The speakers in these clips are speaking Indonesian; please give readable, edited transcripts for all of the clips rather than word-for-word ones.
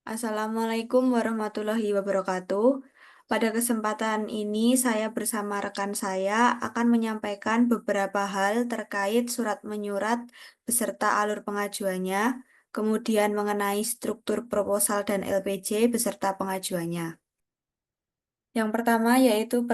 Assalamualaikum warahmatullahi wabarakatuh. Pada kesempatan ini, saya bersama rekan saya akan menyampaikan beberapa hal terkait surat menyurat beserta alur pengajuannya, kemudian mengenai struktur proposal dan LPJ beserta pengajuannya. Yang pertama yaitu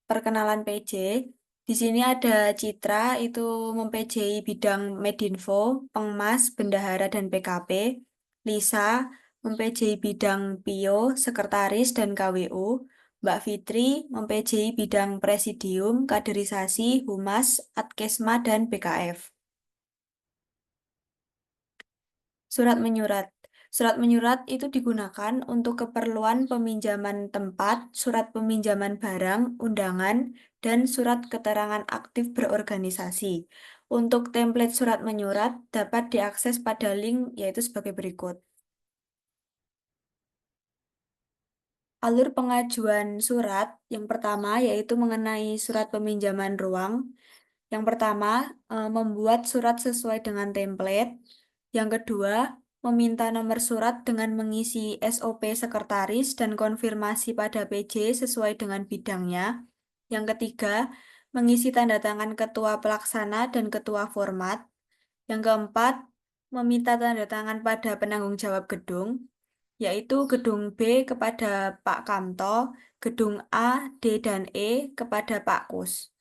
perkenalan PJ. Di sini ada Citra, itu mem-PJ-i bidang Medinfo, Pengmas, Bendahara, dan PKP. Lisa, mem-PJ-i bidang PIO, Sekretaris, dan KWU. Mbak Fitri, mem-PJ-i bidang Presidium, Kaderisasi, Humas, Adkesma, dan BKF. Surat menyurat. Surat menyurat itu digunakan untuk keperluan peminjaman tempat, surat peminjaman barang, undangan, dan surat keterangan aktif berorganisasi. Untuk template surat menyurat dapat diakses pada link yaitu sebagai berikut. Alur pengajuan surat yang pertama yaitu mengenai surat peminjaman ruang. Yang pertama, membuat surat sesuai dengan template. Yang kedua, meminta nomor surat dengan mengisi SOP sekretaris dan konfirmasi pada PJ sesuai dengan bidangnya. Yang ketiga, mengisi tanda tangan ketua pelaksana dan ketua format. Yang keempat, meminta tanda tangan pada penanggung jawab gedung, yaitu gedung B kepada Pak Kamto, gedung A, D, dan E kepada Pak Kus.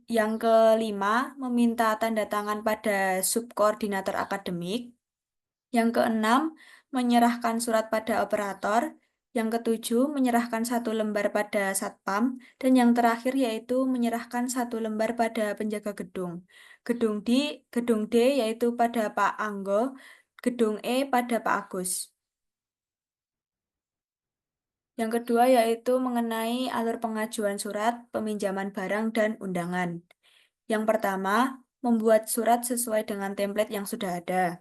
Yang kelima, meminta tanda tangan pada subkoordinator akademik. Yang keenam, menyerahkan surat pada operator. Yang ketujuh, menyerahkan satu lembar pada satpam. Dan yang terakhir yaitu menyerahkan satu lembar pada penjaga gedung. Gedung D yaitu pada Pak Anggo, gedung E pada Pak Agus. Yang kedua yaitu mengenai alur pengajuan surat, peminjaman barang, dan undangan. Yang pertama, membuat surat sesuai dengan template yang sudah ada.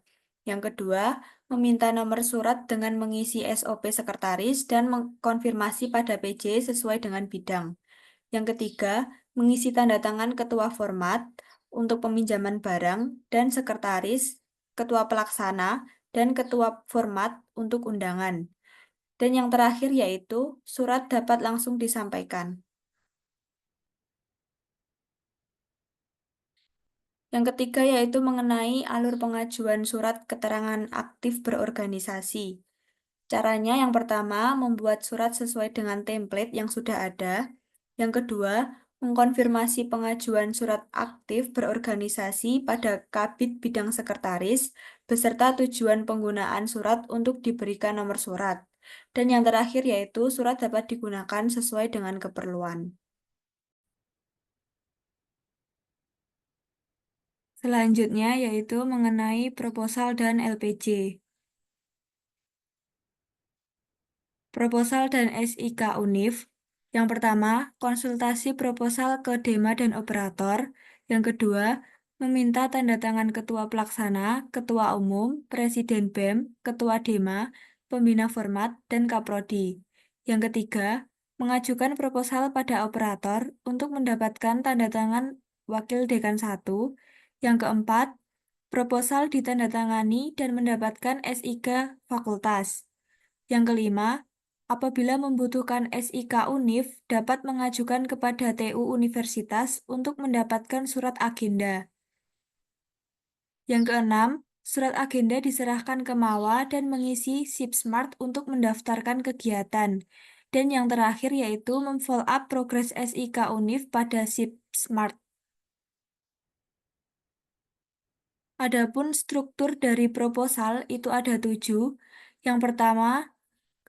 Yang kedua, meminta nomor surat dengan mengisi SOP sekretaris dan mengkonfirmasi pada PJ sesuai dengan bidang. Yang ketiga, mengisi tanda tangan ketua format untuk peminjaman barang dan sekretaris, ketua pelaksana, dan ketua format untuk undangan. Dan yang terakhir yaitu surat dapat langsung disampaikan. Yang ketiga yaitu mengenai alur pengajuan surat keterangan aktif berorganisasi. Caranya yang pertama, membuat surat sesuai dengan template yang sudah ada. Yang kedua, mengkonfirmasi pengajuan surat aktif berorganisasi pada Kabid Bidang Sekretaris beserta tujuan penggunaan surat untuk diberikan nomor surat. Dan yang terakhir yaitu surat dapat digunakan sesuai dengan keperluan. Selanjutnya yaitu mengenai proposal dan LPJ. Proposal dan SIK Unif. Yang pertama, konsultasi proposal ke Dema dan operator. Yang kedua, meminta tanda tangan ketua pelaksana, ketua umum, presiden BEM, ketua Dema, pembina format, dan kaprodi. Yang ketiga, mengajukan proposal pada operator untuk mendapatkan tanda tangan wakil dekan 1. Yang keempat, proposal ditandatangani dan mendapatkan SIK fakultas. Yang kelima, apabila membutuhkan SIK Unif, dapat mengajukan kepada TU Universitas untuk mendapatkan surat agenda. Yang keenam, surat agenda diserahkan ke MAWA dan mengisi SIP Smart untuk mendaftarkan kegiatan. Dan yang terakhir yaitu memfollow up progres SIK Unif pada SIP Smart. Adapun struktur dari proposal itu ada 7. Yang pertama,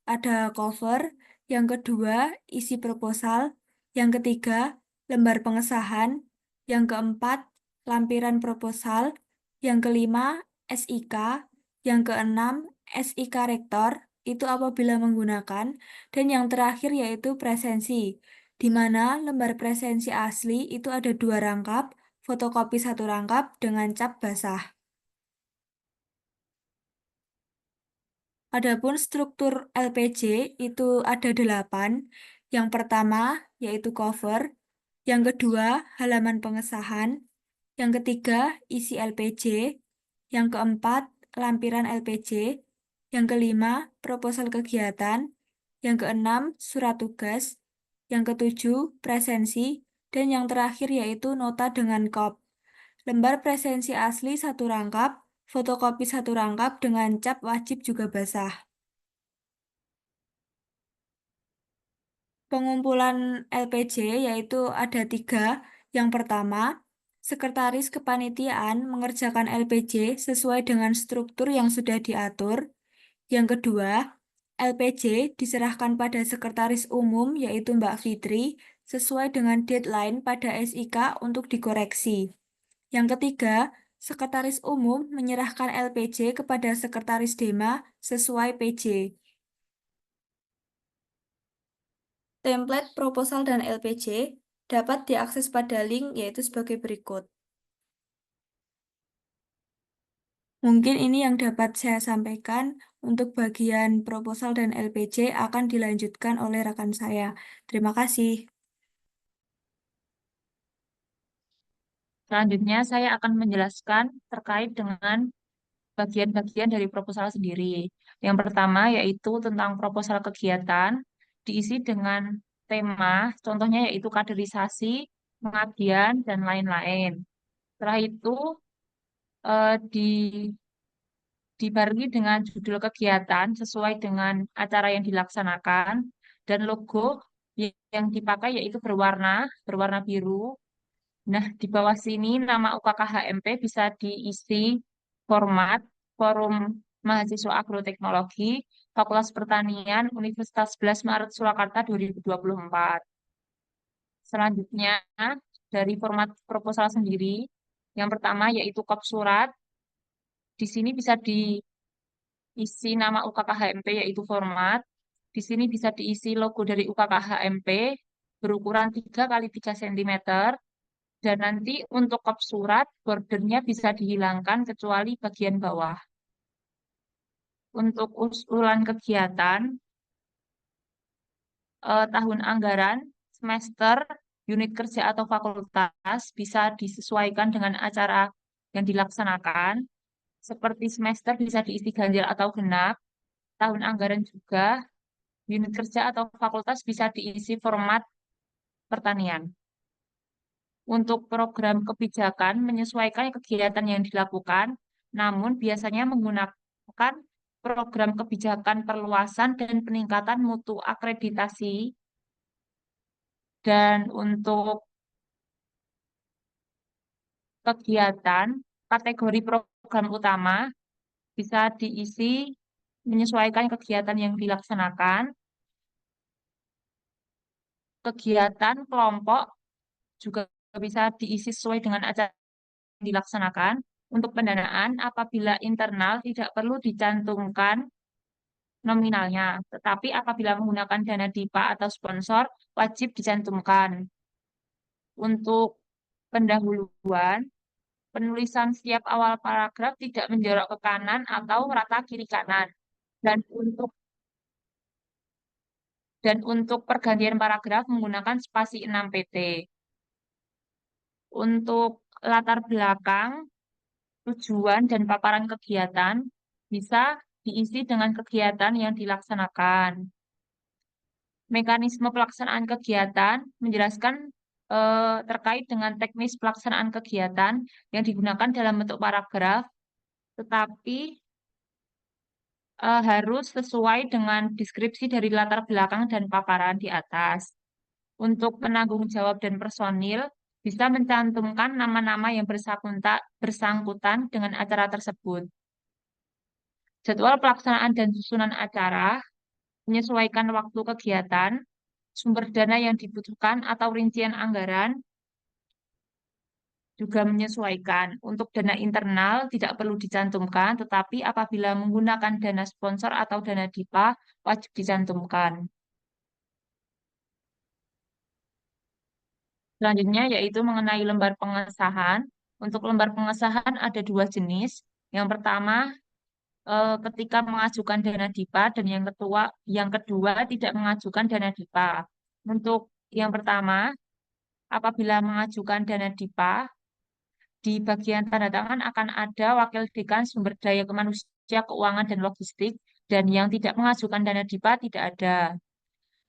ada cover, yang kedua isi proposal, yang ketiga lembar pengesahan, yang keempat lampiran proposal, yang kelima SIK, yang keenam SIK rektor, itu apabila menggunakan, dan yang terakhir yaitu presensi, di mana lembar presensi asli itu ada 2 rangkap, fotokopi 1 rangkap dengan cap basah. Adapun struktur LPJ itu ada 8. Yang pertama yaitu cover, yang kedua halaman pengesahan, yang ketiga isi LPJ, yang keempat lampiran LPJ, Yang kelima, proposal kegiatan. Yang keenam, surat tugas. Yang ketujuh, presensi. Dan yang terakhir yaitu nota dengan kop. Lembar presensi asli satu rangkap, fotokopi satu rangkap dengan cap wajib juga basah. Pengumpulan LPJ yaitu ada tiga. Yang pertama, sekretaris kepanitiaan mengerjakan LPJ sesuai dengan struktur yang sudah diatur. Yang kedua, LPJ diserahkan pada sekretaris umum yaitu Mbak Fitri sesuai dengan deadline pada SIK untuk dikoreksi. Yang ketiga, sekretaris umum menyerahkan LPJ kepada sekretaris Dema sesuai PJ. Template proposal dan LPJ dapat diakses pada link yaitu sebagai berikut. Mungkin ini yang dapat saya sampaikan. Untuk bagian proposal dan LPJ akan dilanjutkan oleh rekan saya. Terima kasih. Selanjutnya, saya akan menjelaskan terkait dengan bagian-bagian dari proposal sendiri. Yang pertama yaitu tentang proposal kegiatan, diisi dengan tema, contohnya yaitu kaderisasi, pengabdian, dan lain-lain. Setelah itu, dibarengi dengan judul kegiatan sesuai dengan acara yang dilaksanakan, dan logo yang dipakai yaitu berwarna biru. Nah, di bawah sini nama UKKHMP bisa diisi format Forum Mahasiswa Agroteknologi Fakultas Pertanian Universitas 11 Maret Surakarta 2024. Selanjutnya, dari format proposal sendiri, yang pertama yaitu kop surat. Di sini bisa diisi nama UKKHMP yaitu format. Di sini bisa diisi logo dari UKKHMP berukuran 3 kali 3 cm. Dan nanti untuk kop surat, bordernya bisa dihilangkan kecuali bagian bawah. Untuk usulan kegiatan, tahun anggaran, semester, unit kerja atau fakultas bisa disesuaikan dengan acara yang dilaksanakan. Seperti semester bisa diisi ganjil atau genap. Tahun anggaran juga, unit kerja atau fakultas bisa diisi format pertanian. Untuk program kebijakan menyesuaikan kegiatan yang dilakukan, namun biasanya menggunakan program kebijakan perluasan dan peningkatan mutu akreditasi. Dan untuk kegiatan, kategori program utama bisa diisi menyesuaikan kegiatan yang dilaksanakan. Kegiatan kelompok juga bisa diisi sesuai dengan acara yang dilaksanakan. Untuk pendanaan, apabila internal tidak perlu dicantumkan nominalnya, tetapi apabila menggunakan dana DIPA atau sponsor, wajib dicantumkan. Untuk pendahuluan, penulisan setiap awal paragraf tidak menjorok ke kanan atau rata kiri kanan. Dan untuk pergantian paragraf menggunakan spasi 6 pt. Untuk latar belakang, tujuan, dan paparan kegiatan bisa diisi dengan kegiatan yang dilaksanakan. Mekanisme pelaksanaan kegiatan menjelaskan terkait dengan teknis pelaksanaan kegiatan yang digunakan dalam bentuk paragraf, tetapi harus sesuai dengan deskripsi dari latar belakang dan paparan di atas. Untuk penanggung jawab dan personil, bisa mencantumkan nama-nama yang bersangkutan dengan acara tersebut. Jadwal pelaksanaan dan susunan acara, menyesuaikan waktu kegiatan, sumber dana yang dibutuhkan atau rincian anggaran, juga menyesuaikan. Untuk dana internal tidak perlu dicantumkan, tetapi apabila menggunakan dana sponsor atau dana DIPA, wajib dicantumkan. Selanjutnya yaitu mengenai lembar pengesahan. Untuk lembar pengesahan ada dua jenis. Yang pertama, ketika mengajukan dana DIPA, dan yang kedua tidak mengajukan dana DIPA. Untuk yang pertama, apabila mengajukan dana DIPA, di bagian tanda tangan akan ada Wakil Dekan Sumber Daya Manusia, Keuangan, dan Logistik Dan yang tidak mengajukan dana DIPA tidak ada.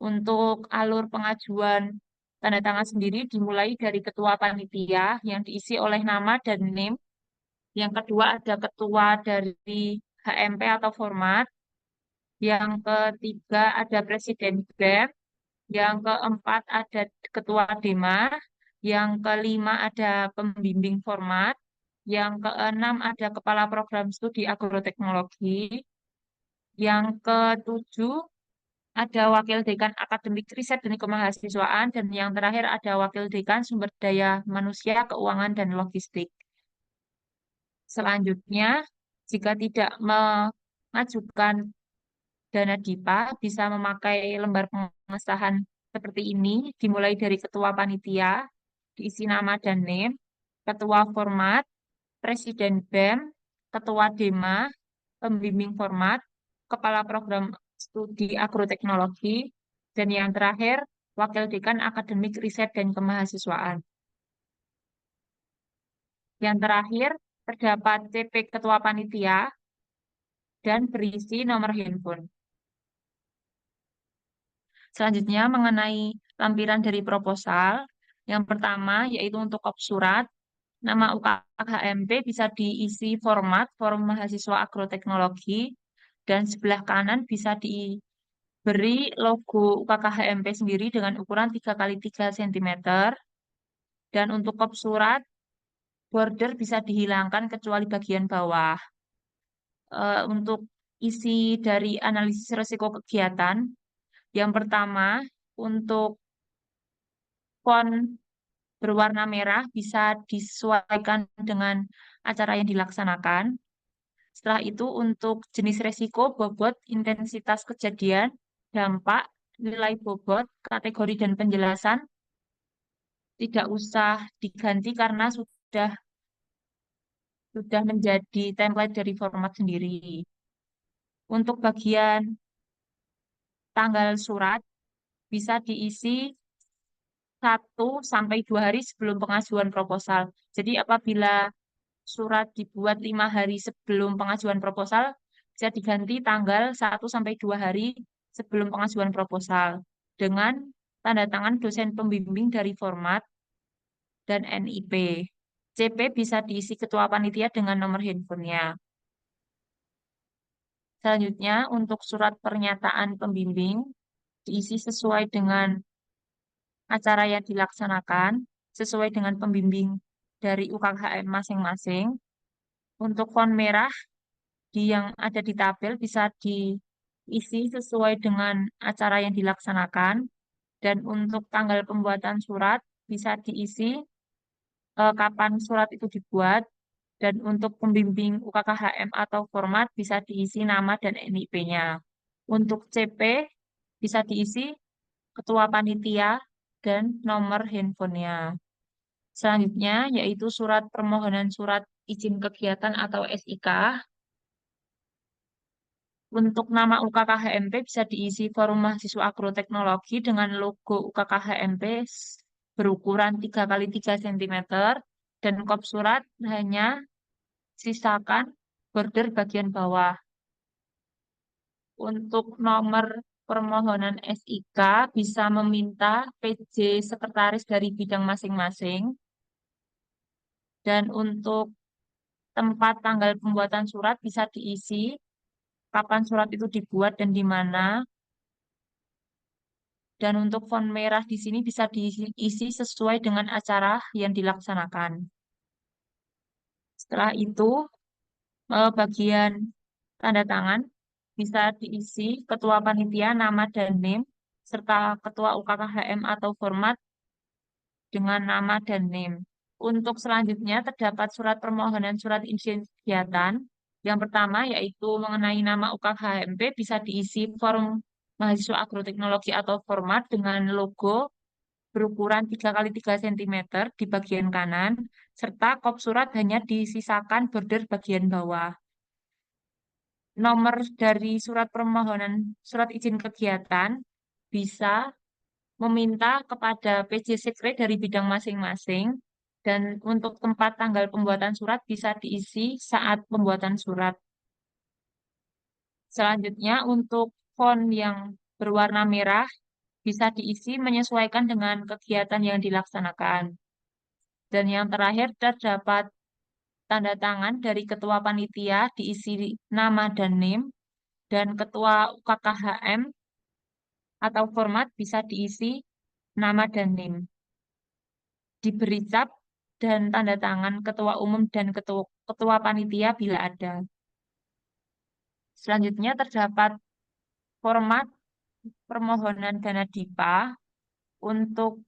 Untuk alur pengajuan tanda tangan sendiri dimulai dari ketua panitia yang diisi oleh nama dan NIM. Yang kedua ada ketua dari HMP atau format. Yang ketiga ada presiden BEM. Yang keempat ada ketua DEMA. Yang kelima ada pembimbing format. Yang keenam ada kepala program studi agroteknologi. Yang ketujuh ada wakil dekan akademik riset dan kemahasiswaan, dan yang terakhir ada wakil dekan sumber daya manusia, keuangan, dan logistik. Selanjutnya, jika tidak mengajukan dana DIPA, bisa memakai lembar pengesahan seperti ini, dimulai dari ketua panitia, diisi nama dan NIM, ketua format, presiden BEM, ketua DEMA, pembimbing format, kepala program studi agroteknologi, dan yang terakhir, wakil dekan akademik riset dan kemahasiswaan. Yang terakhir, terdapat CP ketua panitia dan berisi nomor handphone. Selanjutnya, mengenai lampiran dari proposal, yang pertama yaitu untuk kop surat, nama UKHMP bisa diisi format Forum Mahasiswa Agroteknologi, dan sebelah kanan bisa diberi logo UKKHMP sendiri dengan ukuran 3 kali 3 cm. Dan untuk kop surat, border bisa dihilangkan kecuali bagian bawah. Untuk isi dari analisis risiko kegiatan, yang pertama, untuk font berwarna merah bisa disesuaikan dengan acara yang dilaksanakan. Setelah itu, untuk jenis resiko, bobot, intensitas kejadian, dampak, nilai bobot, kategori, dan penjelasan tidak usah diganti karena sudah menjadi template dari format sendiri. Untuk bagian tanggal surat bisa diisi 1 sampai 2 hari sebelum pengajuan proposal. Jadi apabila surat dibuat 5 hari sebelum pengajuan proposal, bisa diganti tanggal 1 sampai 2 hari sebelum pengajuan proposal dengan tanda tangan dosen pembimbing dari format dan NIP. CP bisa diisi ketua panitia dengan nomor handphonenya. Selanjutnya, untuk surat pernyataan pembimbing diisi sesuai dengan acara yang dilaksanakan, sesuai dengan pembimbing dari UKHM masing-masing. Untuk font merah yang ada di tabel bisa diisi sesuai dengan acara yang dilaksanakan, dan untuk tanggal pembuatan surat bisa diisi kapan surat itu dibuat, dan untuk pembimbing UKKHM atau format bisa diisi nama dan NIP-nya. Untuk CP bisa diisi ketua panitia dan nomor handphonenya. Selanjutnya yaitu surat permohonan surat izin kegiatan atau SIK. Untuk nama UKKHMP bisa diisi Forum Mahasiswa Agroteknologi dengan logo UKKHMP berukuran 3 kali 3 cm, dan kop surat hanya sisakan border bagian bawah. Untuk nomor permohonan SIK bisa meminta PJ sekretaris dari bidang masing-masing. Dan untuk tempat tanggal pembuatan surat bisa diisi kapan surat itu dibuat dan di mana. Dan untuk font merah di sini bisa diisi sesuai dengan acara yang dilaksanakan. Setelah itu, bagian tanda tangan bisa diisi ketua panitia, nama dan NIM, serta ketua UKKHM atau format dengan nama dan NIM. Untuk selanjutnya terdapat surat permohonan surat izin kegiatan. Yang pertama yaitu mengenai nama UKHMP bisa diisi Forum Mahasiswa Agroteknologi atau format dengan logo berukuran 3 kali 3 cm di bagian kanan, serta kop surat hanya disisakan border bagian bawah. Nomor dari surat permohonan surat izin kegiatan bisa meminta kepada PJ Sekret dari bidang masing-masing, dan untuk tempat tanggal pembuatan surat bisa diisi saat pembuatan surat. Selanjutnya, untuk font yang berwarna merah bisa diisi menyesuaikan dengan kegiatan yang dilaksanakan. Dan yang terakhir, terdapat tanda tangan dari ketua panitia diisi nama dan NIM, dan ketua UKKHM atau format bisa diisi nama dan NIM. Diberi cap dan tanda tangan ketua umum dan ketua panitia bila ada. Selanjutnya terdapat format permohonan dana DIPA untuk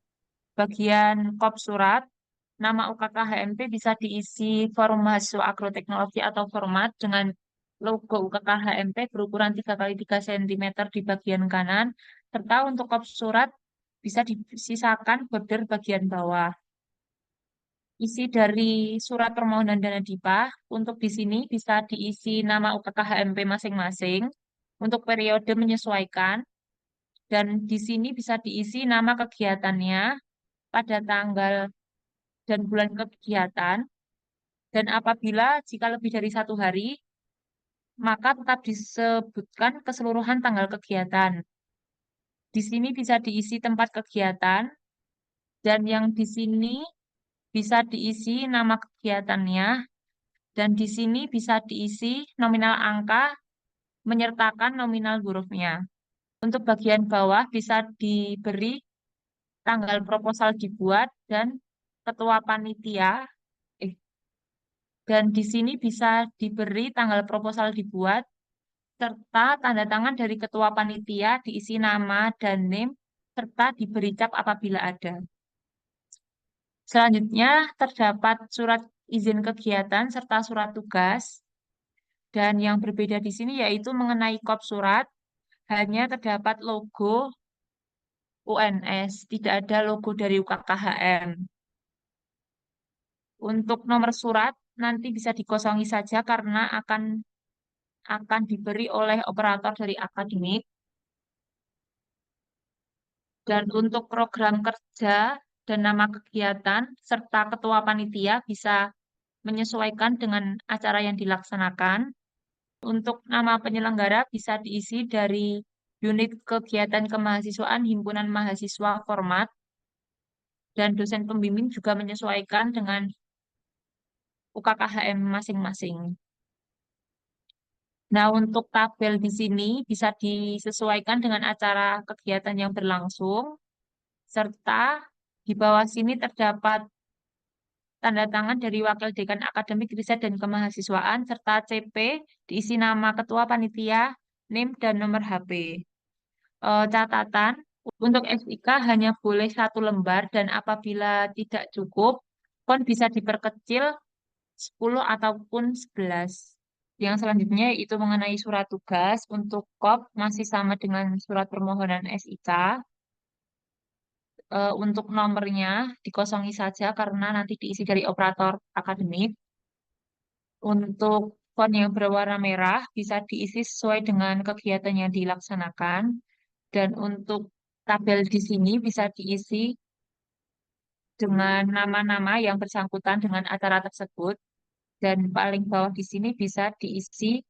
bagian kop surat. Nama UKK HMP bisa diisi forum mahasiswa agroteknologi atau format dengan logo UKK HMP berukuran 3 x 3 cm di bagian kanan, serta untuk kop surat bisa disisakan border bagian bawah. Isi dari surat permohonan dana DIPA untuk di sini bisa diisi nama UKK HMP masing-masing untuk periode menyesuaikan, dan di sini bisa diisi nama kegiatannya pada tanggal dan bulan kegiatan, dan apabila jika lebih dari 1 hari, maka tetap disebutkan keseluruhan tanggal kegiatan. Di sini bisa diisi tempat kegiatan, dan yang di sini bisa diisi nama kegiatannya, dan di sini bisa diisi nominal angka menyertakan nominal hurufnya. Untuk bagian bawah bisa diberi tanggal proposal dibuat dan ketua panitia, eh, dan di sini bisa diberi tanggal proposal dibuat serta tanda tangan dari ketua panitia diisi nama dan NIM serta diberi cap apabila ada. Selanjutnya terdapat surat izin kegiatan serta surat tugas, dan yang berbeda di sini yaitu mengenai kop surat hanya terdapat logo UNS, tidak ada logo dari UKKHM. Untuk nomor surat nanti bisa dikosongi saja karena akan diberi oleh operator dari akademik. Dan untuk program kerja dan nama kegiatan serta ketua panitia bisa menyesuaikan dengan acara yang dilaksanakan. Untuk nama penyelenggara bisa diisi dari unit kegiatan kemahasiswaan himpunan mahasiswa format, dan dosen pembimbing juga menyesuaikan dengan UKKHM masing-masing. Nah, untuk tabel di sini bisa disesuaikan dengan acara kegiatan yang berlangsung, serta di bawah sini terdapat tanda tangan dari Wakil Dekan Akademik Riset dan Kemahasiswaan, serta CP diisi nama ketua panitia, NIM, dan nomor HP. Catatan, untuk SIK hanya boleh 1 lembar, dan apabila tidak cukup, font bisa diperkecil 10 ataupun 11. Yang selanjutnya itu mengenai surat tugas. Untuk KOP masih sama dengan surat permohonan SIK. Untuk nomornya dikosongi saja karena nanti diisi dari operator akademik. Untuk font yang berwarna merah bisa diisi sesuai dengan kegiatan yang dilaksanakan. Dan untuk tabel di sini bisa diisi dengan nama-nama yang bersangkutan dengan acara tersebut. Dan paling bawah di sini bisa diisi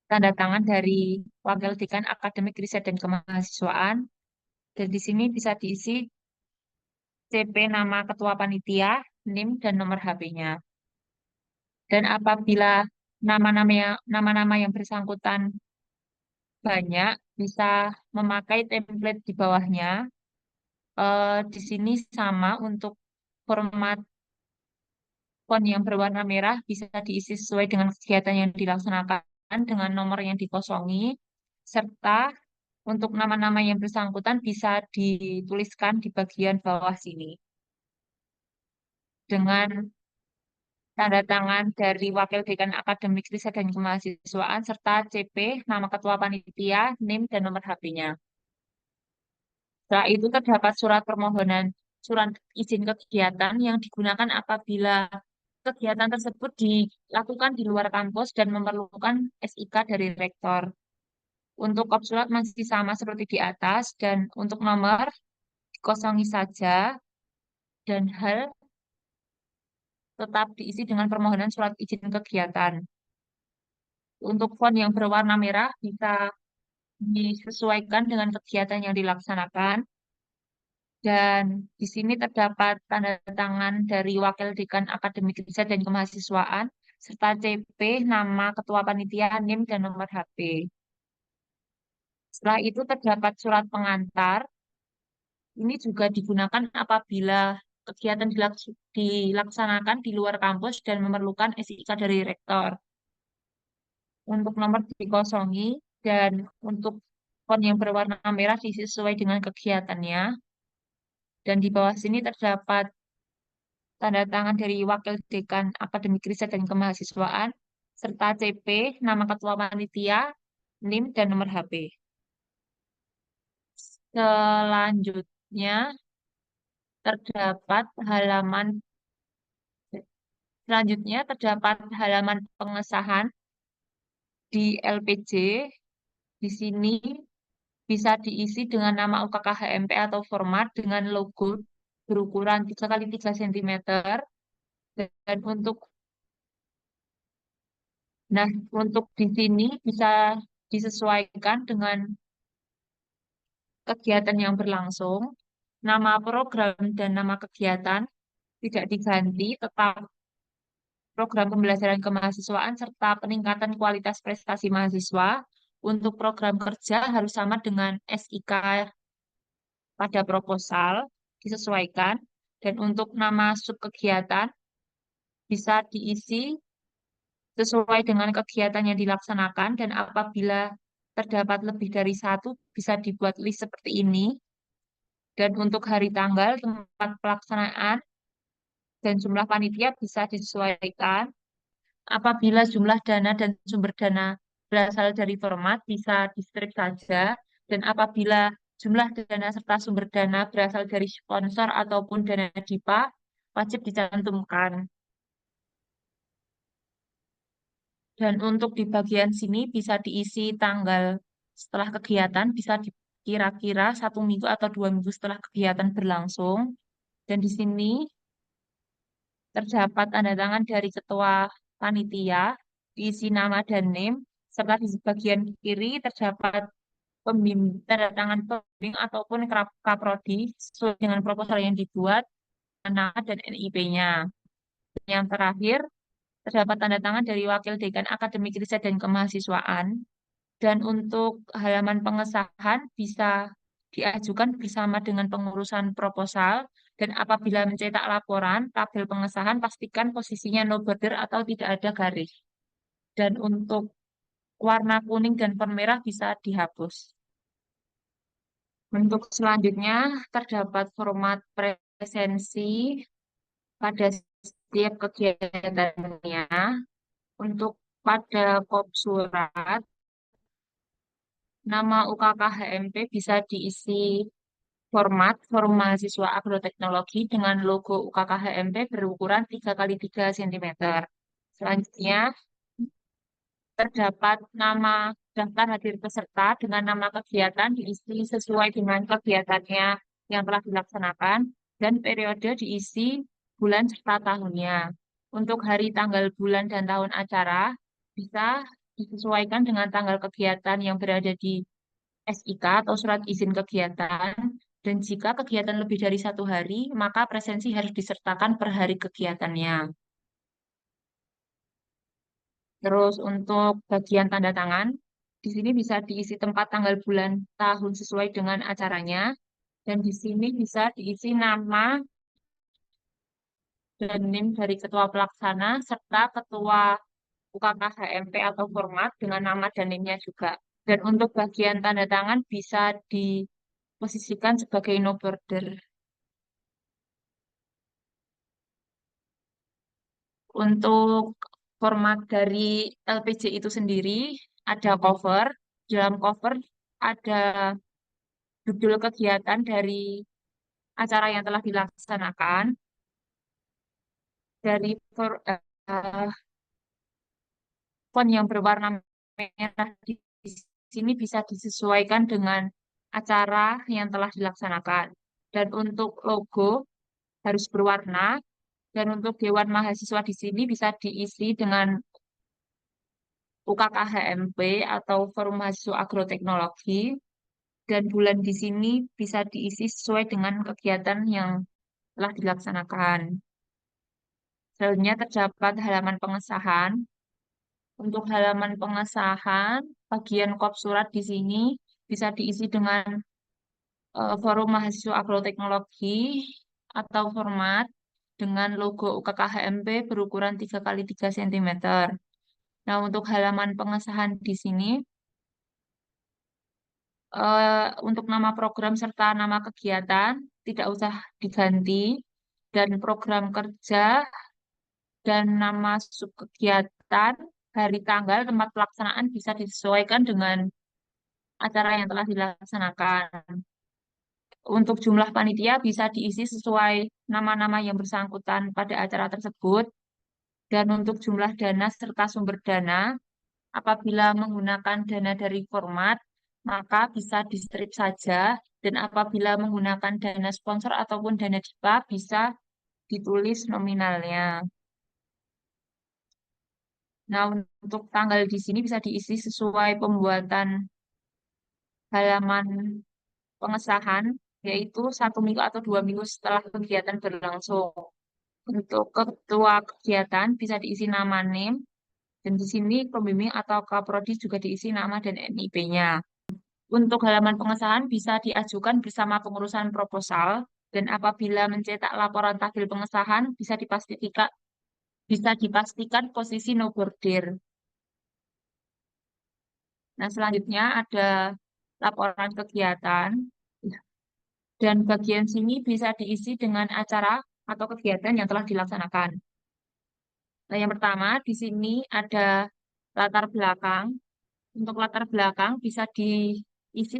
tanda tangan dari Wakil Dekan Akademik Riset dan Kemahasiswaan. Dan di sini bisa diisi CP nama ketua panitia, NIM, dan nomor HP-nya. Dan apabila nama-nama yang bersangkutan banyak, bisa memakai template di bawahnya. Di sini sama untuk format font yang berwarna merah bisa diisi sesuai dengan kegiatan yang dilaksanakan dengan nomor yang dikosongi, serta untuk nama-nama yang bersangkutan bisa dituliskan di bagian bawah sini dengan tanda tangan dari Wakil Dekan Akademik Riset dan Kemahasiswaan serta CP, nama ketua panitia, NIM, dan nomor HP-nya. Setelah itu terdapat surat permohonan, surat izin kegiatan yang digunakan apabila kegiatan tersebut dilakukan di luar kampus dan memerlukan SIK dari rektor. Untuk kop surat masih sama seperti di atas, dan untuk nomor dikosongi saja, dan hal tetap diisi dengan permohonan surat izin kegiatan. Untuk font yang berwarna merah bisa disesuaikan dengan kegiatan yang dilaksanakan. Dan di sini terdapat tanda tangan dari Wakil Dekan Akademik Riset dan Kemahasiswaan, serta CP, nama Ketua Panitia, NIM, dan nomor HP. Setelah itu terdapat surat pengantar. Ini juga digunakan apabila kegiatan dilaksanakan di luar kampus dan memerlukan SIK dari rektor. Untuk nomor dikosongi dan untuk font yang berwarna merah disesuai dengan kegiatannya. Dan di bawah sini terdapat tanda tangan dari Wakil Dekan Akademik Riset dan Kemahasiswaan, serta CP, nama Ketua Panitia, NIM, dan nomor HP. Selanjutnya terdapat halaman Selanjutnya terdapat halaman pengesahan di LPJ. Di sini bisa diisi dengan nama UKKHMP atau format dengan logo berukuran 3 kali 3 cm. Dan untuk di sini bisa disesuaikan dengan kegiatan yang berlangsung. Nama program dan nama kegiatan tidak diganti, tetap program pembelajaran kemahasiswaan serta peningkatan kualitas prestasi mahasiswa. Untuk program kerja harus sama dengan SIK pada proposal, disesuaikan. Dan untuk nama subkegiatan bisa diisi sesuai dengan kegiatan yang dilaksanakan, dan apabila terdapat lebih dari satu, bisa dibuat list seperti ini. Dan untuk hari tanggal, tempat pelaksanaan, dan jumlah panitia bisa disesuaikan. Apabila jumlah dana dan sumber dana berasal dari format, bisa di-strike saja. Dan apabila jumlah dana serta sumber dana berasal dari sponsor ataupun dana DIPA, wajib dicantumkan. Dan untuk di bagian sini bisa diisi tanggal setelah kegiatan, bisa kira-kira 1 minggu atau 2 minggu setelah kegiatan berlangsung. Dan di sini terdapat tanda tangan dari ketua panitia, diisi nama dan name, serta di bagian kiri terdapat tanda tangan pembimbing ataupun kaprodi sesuai dengan proposal yang dibuat, nama dan NIP-nya. Yang terakhir, terdapat tanda tangan dari Wakil Dekan Akademik Riset dan Kemahasiswaan. Dan untuk halaman pengesahan bisa diajukan bersama dengan pengurusan proposal. Dan apabila mencetak laporan, tabel pengesahan pastikan posisinya no border atau tidak ada garis. Dan untuk warna kuning dan font merah bisa dihapus. Untuk selanjutnya terdapat format presensi pada setiap kegiatannya. Untuk pada kop surat, nama UKKHMP bisa diisi form mahasiswa agroteknologi dengan logo UKKHMP berukuran 3 kali 3 cm. Selanjutnya terdapat nama daftar hadir peserta dengan nama kegiatan diisi sesuai dengan kegiatannya yang telah dilaksanakan, dan periode diisi bulan serta tahunnya. Untuk hari, tanggal, bulan, dan tahun acara bisa disesuaikan dengan tanggal kegiatan yang berada di SIK atau surat izin kegiatan. Dan jika kegiatan lebih dari 1 hari, maka presensi harus disertakan per hari kegiatannya. Terus untuk bagian tanda tangan, di sini bisa diisi tempat, tanggal, bulan, tahun sesuai dengan acaranya. Dan di sini bisa diisi nama dan NIM dari ketua pelaksana serta ketua UKKHMP atau format dengan nama dan NIM-nya juga. Dan untuk bagian tanda tangan bisa diposisikan sebagai no border. Untuk format dari LPJ itu sendiri ada cover. Dalam cover ada judul kegiatan dari acara yang telah dilaksanakan. Dari font yang berwarna merah di sini bisa disesuaikan dengan acara yang telah dilaksanakan. Dan untuk logo harus berwarna. Dan untuk Dewan Mahasiswa di sini bisa diisi dengan UKKHMP atau Forum Mahasiswa Agroteknologi, dan bulan di sini bisa diisi sesuai dengan kegiatan yang telah dilaksanakan. Selanjutnya terdapat halaman pengesahan. Untuk halaman pengesahan, bagian kop surat di sini bisa diisi dengan Forum Mahasiswa Agroteknologi atau format dengan logo UKKHMP berukuran 3 kali 3 cm. Nah, untuk halaman pengesahan di sini, untuk nama program serta nama kegiatan tidak usah diganti, dan program kerja dan nama subkegiatan, hari tanggal, tempat pelaksanaan bisa disesuaikan dengan acara yang telah dilaksanakan. Untuk jumlah panitia bisa diisi sesuai nama-nama yang bersangkutan pada acara tersebut, dan untuk jumlah dana serta sumber dana, apabila menggunakan dana dari format, maka bisa di strip saja, dan apabila menggunakan dana sponsor ataupun dana DIPA, bisa ditulis nominalnya. Nah, untuk tanggal di sini bisa diisi sesuai pembuatan halaman pengesahan, yaitu 1 minggu atau 2 minggu setelah kegiatan berlangsung. Untuk ketua kegiatan bisa diisi nama NIM, dan di sini pembimbing atau kaprodi juga diisi nama dan NIP-nya. Untuk halaman pengesahan bisa diajukan bersama pengurusan proposal, dan apabila mencetak laporan tahlil pengesahan bisa dipastikan posisi no border. Nah, selanjutnya ada laporan kegiatan, dan bagian sini bisa diisi dengan acara atau kegiatan yang telah dilaksanakan. Nah, yang pertama di sini ada latar belakang. Untuk latar belakang bisa diisi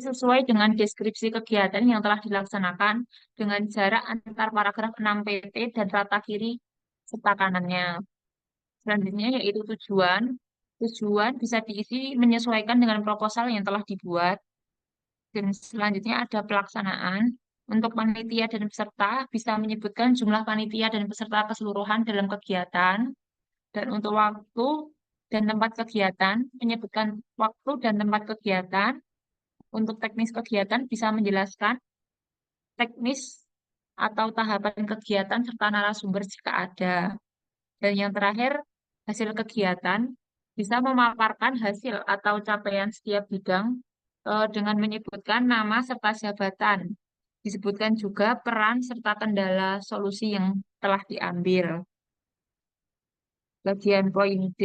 sesuai dengan deskripsi kegiatan yang telah dilaksanakan dengan jarak antar paragraf 6 pt dan rata kiri serta kanannya. Selanjutnya yaitu tujuan. Tujuan bisa diisi menyesuaikan dengan proposal yang telah dibuat. Dan selanjutnya ada pelaksanaan. Untuk panitia dan peserta bisa menyebutkan jumlah panitia dan peserta keseluruhan dalam kegiatan. Dan untuk waktu dan tempat kegiatan, menyebutkan waktu dan tempat kegiatan. Untuk teknis kegiatan bisa menjelaskan teknis atau tahapan kegiatan serta narasumber jika ada. Dan yang terakhir, hasil kegiatan bisa memaparkan hasil atau capaian setiap bidang dengan menyebutkan nama serta jabatan. Disebutkan juga peran serta kendala solusi yang telah diambil. Bagian poin D,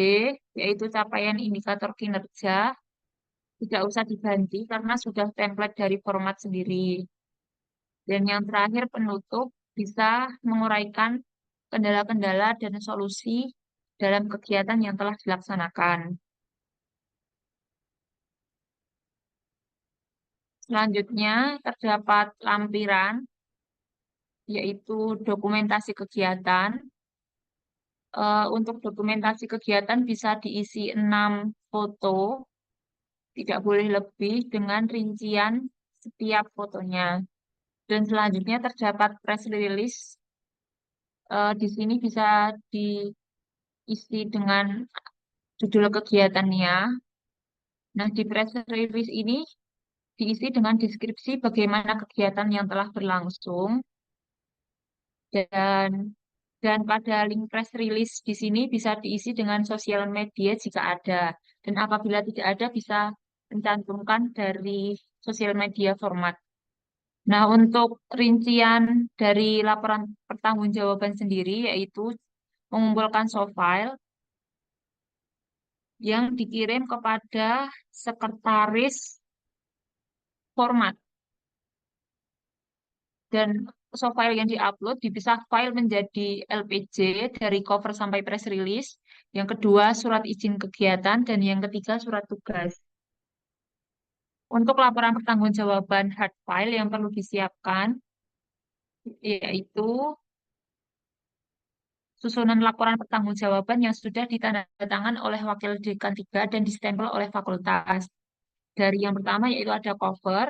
yaitu capaian indikator kinerja, tidak usah diganti karena sudah template dari format sendiri. Dan yang terakhir, penutup bisa menguraikan kendala-kendala dan solusi dalam kegiatan yang telah dilaksanakan. Selanjutnya, terdapat lampiran, yaitu dokumentasi kegiatan. Untuk dokumentasi kegiatan bisa diisi 6 foto, tidak boleh lebih, dengan rincian setiap fotonya. Dan selanjutnya terdapat press release. Di sini bisa diisi dengan judul kegiatannya. Nah, di press release ini diisi dengan deskripsi bagaimana kegiatan yang telah berlangsung, dan pada link press release di sini bisa diisi dengan sosial media jika ada. Dan apabila tidak ada bisa mencantumkan dari sosial media format. Nah, untuk rincian dari laporan pertanggungjawaban sendiri yaitu mengumpulkan soft file yang dikirim kepada sekretaris format, dan soft file yang diupload dipisah file menjadi LPJ dari cover sampai press release, yang kedua surat izin kegiatan, dan yang ketiga surat tugas. Untuk laporan pertanggungjawaban hard file yang perlu disiapkan yaitu susunan laporan pertanggungjawaban yang sudah ditandatangan oleh wakil dekan 3 dan distempel oleh fakultas. Dari yang pertama yaitu ada cover,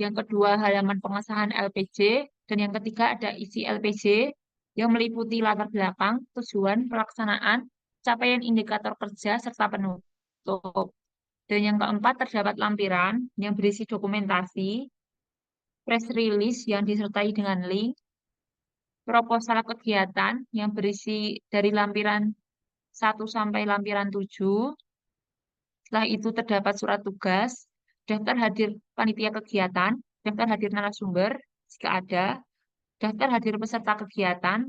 yang kedua halaman pengesahan LPJ, dan yang ketiga ada isi LPJ yang meliputi latar belakang, tujuan, pelaksanaan, capaian indikator kerja, serta penutup. tertutup. Dan yang keempat, terdapat lampiran yang berisi dokumentasi, press release yang disertai dengan link, proposal kegiatan yang berisi dari lampiran 1 sampai lampiran 7. Setelah itu terdapat surat tugas, daftar hadir panitia kegiatan, daftar hadir narasumber jika ada, daftar hadir peserta kegiatan,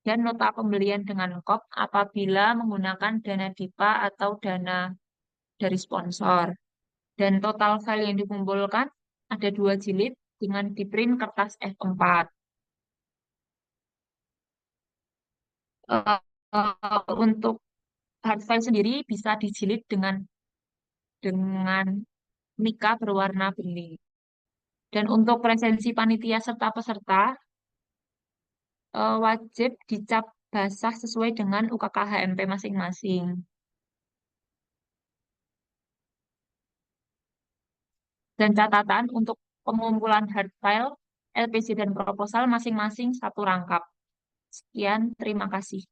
dan nota pembelian dengan kop apabila menggunakan dana DIPA atau dana dari sponsor. Dan total file yang dikumpulkan ada 2 jilid dengan di print kertas F4. Untuk hard file sendiri bisa dijilid dengan mika berwarna bening. Dan untuk presensi panitia serta peserta wajib dicap basah sesuai dengan UKK HMP masing-masing. Dan catatan untuk pengumpulan hard file, LPC dan proposal masing-masing 1 rangkap. Sekian, terima kasih.